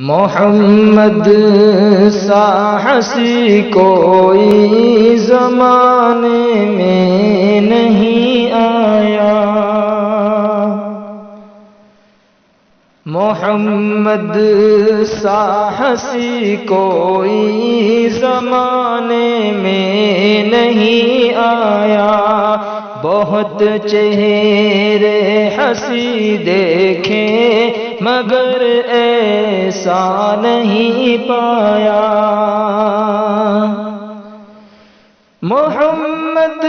محمد سا حسی کوئی زمانے میں نہیں آیا، محمد سا حسی کوئی زمانے میں نہیں آیا، بہت چہرے حسی دیکھے مگر ایسا نہیں پایا، محمد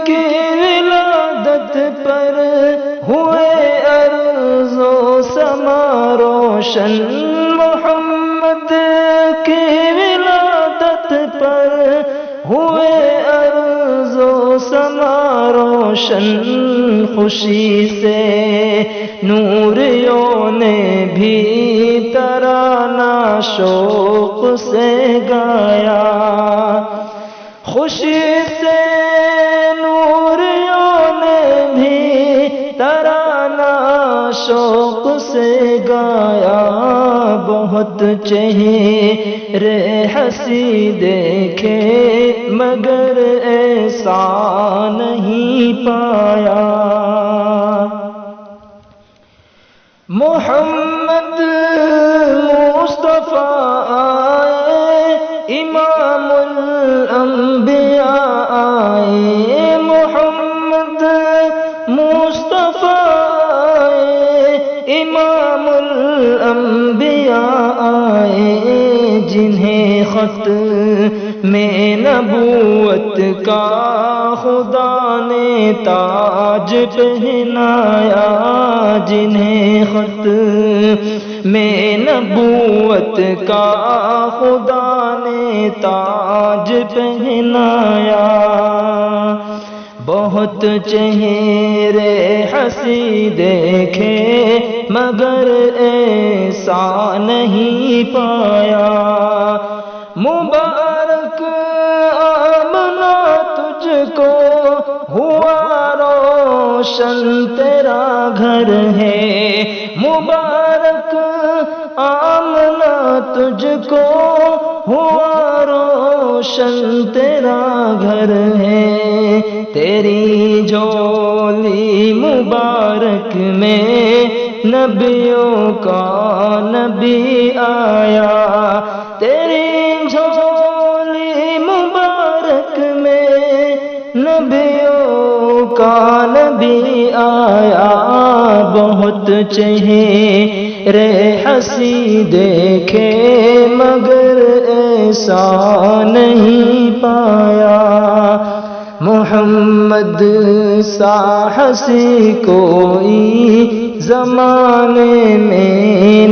کی ولادت پر ہوئے ارض و سما روشن، محمد کی ولادت پر ہوئے ارض و سما روشن، خوشی سے نوریوں نے بھی ترانہ شوق سے گایا، خوشی سے نوریوں نے بھی ترانہ شوق سے گایا، بہت چہرے حسی دیکھے مگر ایسا نہیں پایا، محمد مصطفیٰ آئے امام الانبیاء آئے، محمد مصطفیٰ آئے امام الانبیاء آئے، جنہیں خط میں نبوت کا خدا نے تاج پہنایا، جنہیں خط میں نبوت کا خدا نے تاج پہنایا، بہت چہرے حسی دیکھے مگر ایسا نہیں پایا، مبارک آمنا تجھ کو ہوا روشن تیرا گھر ہے، مبارک آمنا تجھ کو ہوا روشن تیرا گھر ہے، تیری جھولی مبارک میں نبیوں کا نبی آیا، تیری جھولی مبارک میں نبیوں کا نبی آیا، بہت چہرے حسی دیکھے مگر ایسا نہیں پایا، محمد سا حسی کوئی زمانے میں